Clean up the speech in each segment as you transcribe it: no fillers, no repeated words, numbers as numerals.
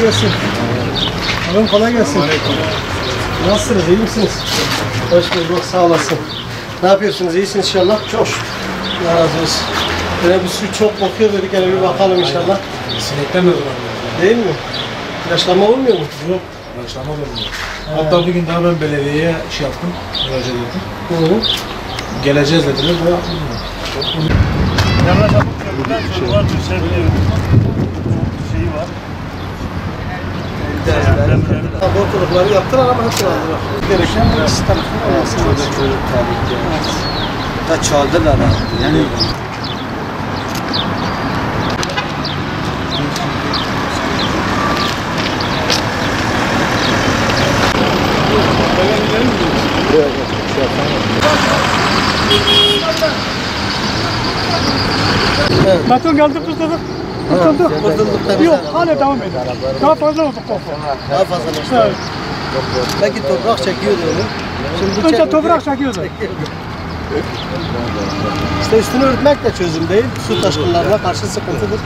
gelsin. Hanım kolay gelsin. Nasılsınız? İyi misiniz? Hoş bulduk. Sağ olasın. Ne yapıyorsunuz? İyisiniz inşallah. Çok şükür. Allah razı olsun. Böyle bir su çok kokuyor dedik. Hele bir bakalım inşallah. Sinekten mi var? Değil mi? İlaçlama olmuyor mu? Yok. İlaçlama olmuyor. Hatta bugün daha ben belediyeye şey yaptım. Müracaat ettim. Geleceğiz dediler. Bu yapmıyor. Yanına çabuk köprüden sonra var bir şey şeyi var. Abortolukları yaptılar ama hep aldılar. Gereken bu ikisi tarafından olması lazım. Da çaldılar ha. Yani Beton geldi kurtulduk. Kurtulduk. Yok hala devam ediyor. Daha fazla oldu korku. Daha fazla olsun. Evet. Belki toprak çekiyordu onu. Şimdi Önce toprak çekiyordu. İşte üstünü örtmek de çözüm değil. Su taşkınlarına karşı sıkıntıdır.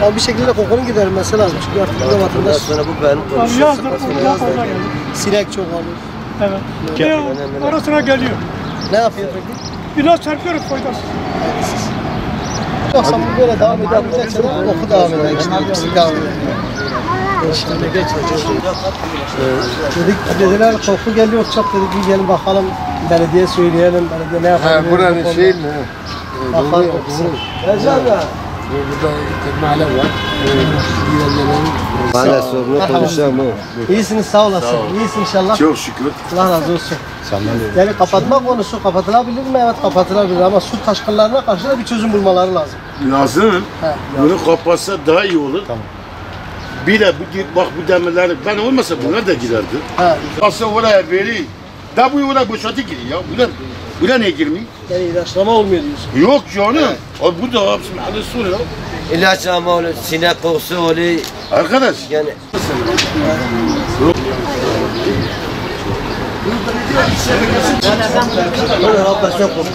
Ama bir şekilde kokunun giderilmesi lazım. Çünkü artık burada vatandaş sonra bu benim konuşum. Yazdık, daha fazla geldi. sinek çok alır. Evet. Ara sıra geliyor. Ne yapıyor peki? İlaç çarpıyoruz faydasız. Yoksa bu böyle devam edebilecekse de oku devam eder. İşte hepsi devam eder. Şimdi dediler koku geliyor çok dedik bir gelin bakalım belediye söyleyelim belediye ne yapabilir? Buranın şey mi? Bakalım kokusu. Ercan Burada mahalle var. Mahalle sorunu konuşalım o. İyisiniz sağ olasın. İyisin inşallah. Çok şükür. Allah razı olsun. Yani kapatma konusu kapatılabilir mi? Evet kapatılabilir ama su taşkınlarına karşı da bir çözüm bulmaları lazım. Lazım. He, Bunu kapatsa daha iyi olur. Tamam. Bir de bak bu demirler ben olmasa bunlar da girerdi. He. Aslında oraya veri. Da bu oraya boşaltı giriyor ya. Buna ne girmiyor? Yani ilaçlama olmuyor diyorsun. Yok canım. Abi bu da hapsi mahalle su ya. İlaç ama olur, sinek kokusu olur. Arkadaş. Yani Böyle rahatlaşma yapmamış.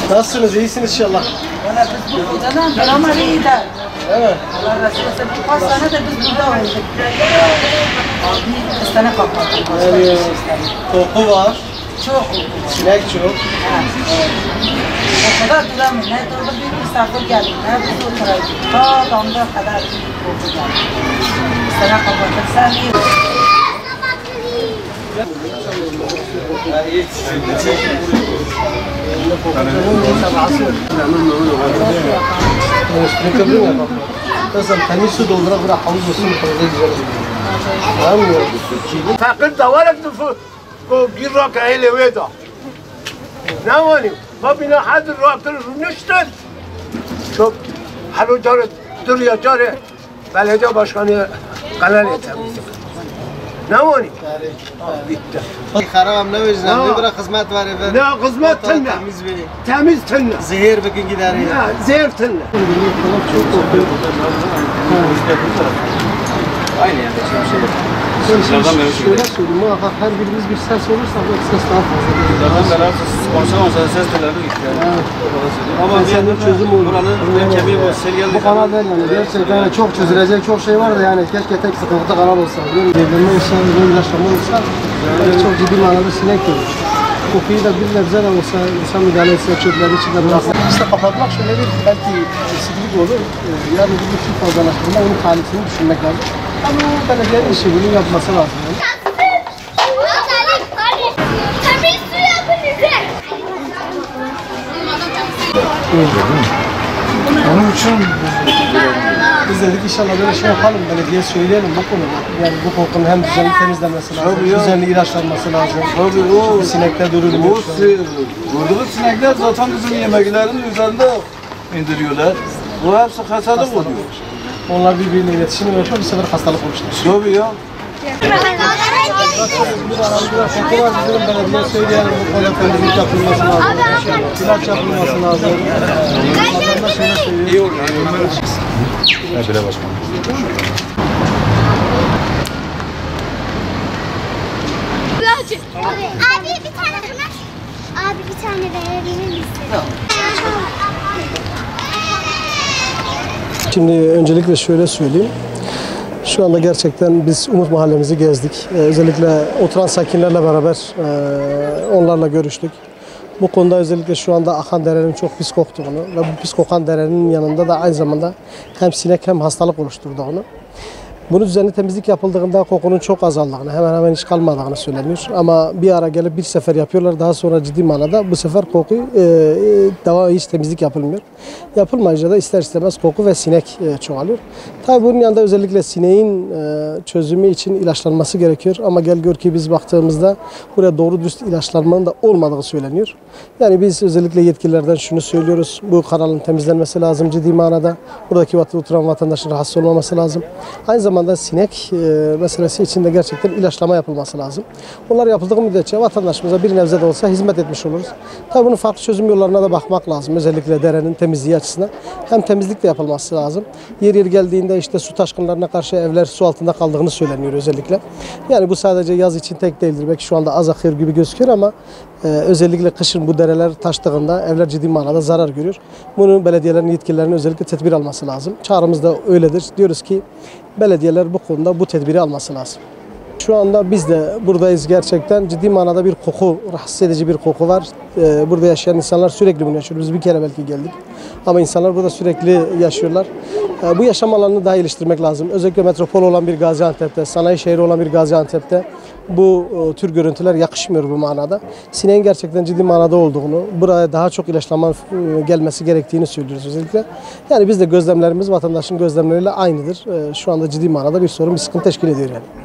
Nasılsınız? İyisiniz inşallah. Ama iyiler. Evet. Allah razı olsun. Bu hastanede biz burada olduk. Hastane kapattık. Yani koku var, Çok. sinek çok. O kadar duramıyor. Ne durdu bir misafir geldi. Ne biz oturaydık. Ta damda kadar bir koku geldi. Hastane kapattık. Sen iyi. Kızım temiz su doldurak bırak havuz olsun fazla güzel olur. Anlamıyorum. فقط دوارك جيرك عيلة ويدا نواني ما بينا حد الرابطر نشتن شوف حلو دارت دريا داره بلده başkanı قلال temizlik نواني bitti Haram ne vicdan ne bırak hizmet var efendim. ne hizmet tınne Temiz verin. temiz tınne Zehir bugün gider ya. ha zehir tınne Çok kokuyor. Aynı yani. Şöyle söyleyeyim muhakkak her birimiz bir ses olursa bu ses daha fazla gelir. Zaten beraber sponsor olsa ses telerine gitti yani. Ama Senin çözüm olur. buranın kemiği bu sel geldi. Bu kanal değil yani gerçekten yani çok çözülecek çok şey var da yani keşke tek sıkıntı kanal olsa. Devrilme olsa, ilaçlama olsa çok ciddi manada sinek görür. Kokuyu da bir nebze de olsa insan müdahale etse çöpleri içinde bıraksa. İşte kapatmak şöyle bir belki eksiklik olur. Yani bir su fazlalaştırma onun tanesini düşünmek lazım. Ama belediyenin işi bunu yapması lazım. Yani. Temiz su yapın lütfen. Onun için Biz dedik inşallah böyle şey yapalım, belediye söyleyelim bu konuda. Yani bu kokunun hem düzenli temizlenmesi lazım, düzenli ilaçlanması lazım. tabii o Sinekler durulmuyor. gördüğümüz sinekler zaten bizim yemeklerin üzerinde indiriyorlar. Bu hepsi hastalık oluyor. Onlar birbiriyle iletişim yapıyor, bir sefer hastalık oluşturuyor. Tabii ya. Bir koku var, bizim belediye söyleyelim bu konuda temizlik yapılması lazım. İlaç yapılması lazım. Vatandaş şöyle söylüyor. İyi oluyor. Bile başkanım. Abi bir tane kınaş. Abi bir tane verebilir misin? Şimdi öncelikle şöyle söyleyeyim. Şu anda gerçekten biz Umut Mahallemizi gezdik. Özellikle oturan sakinlerle beraber onlarla görüştük. Bu konuda özellikle şu anda akan derenin çok pis koktuğunu ve bu pis kokan derenin yanında da aynı zamanda hem sinek hem hastalık oluşturduğunu. Bunun üzerine temizlik yapıldığında kokunun çok azaldığını, hemen hemen hiç kalmadığını söyleniyor. Ama bir ara gelip bir sefer yapıyorlar, daha sonra ciddi manada bu sefer koku hiç temizlik yapılmıyor. Yapılmayınca da ister istemez koku ve sinek çoğalıyor. Tabii bunun yanında özellikle sineğin çözümü için ilaçlanması gerekiyor. Ama gel gör ki biz baktığımızda buraya doğru dürüst ilaçlanmanın da olmadığı söyleniyor. Yani biz özellikle yetkililerden şunu söylüyoruz. Bu kanalın temizlenmesi lazım ciddi manada. Buradaki oturan vatandaşın rahatsız olmaması lazım. Aynı zamanda sinek meselesi için de gerçekten ilaçlama yapılması lazım. Bunlar yapıldığı müddetçe vatandaşımıza bir nebze de olsa hizmet etmiş oluruz. Tabii bunun farklı çözüm yollarına da bakmak lazım. Özellikle derenin temizliği açısından. Hem temizlik de yapılması lazım. Yer yer geldiğinde işte su taşkınlarına karşı evler su altında kaldığını söyleniyor özellikle. Yani bu sadece yaz için tek değildir. Belki şu anda az akıyor gibi gözüküyor ama özellikle kışın bu dereler taştığında evler ciddi manada zarar görüyor. Bunun belediyelerin yetkililerinin özellikle tedbir alması lazım. Çağrımız da öyledir. Diyoruz ki belediyeler bu konuda bu tedbiri alması lazım. Şu anda biz de buradayız gerçekten. Ciddi manada bir koku, rahatsız edici bir koku var. Burada yaşayan insanlar sürekli bunu yaşıyor. Biz bir kere belki geldik. Ama insanlar burada sürekli yaşıyorlar. Bu yaşam alanını daha geliştirmek lazım. Özellikle metropol olan bir Gaziantep'te, sanayi şehri olan bir Gaziantep'te bu tür görüntüler yakışmıyor bu manada. Sineğin gerçekten ciddi manada olduğunu, buraya daha çok ilaçlama gelmesi gerektiğini söylüyoruz özellikle. Yani biz de gözlemlerimiz vatandaşın gözlemleriyle aynıdır. Şu anda ciddi manada bir sorun, bir sıkıntı teşkil ediyor yani.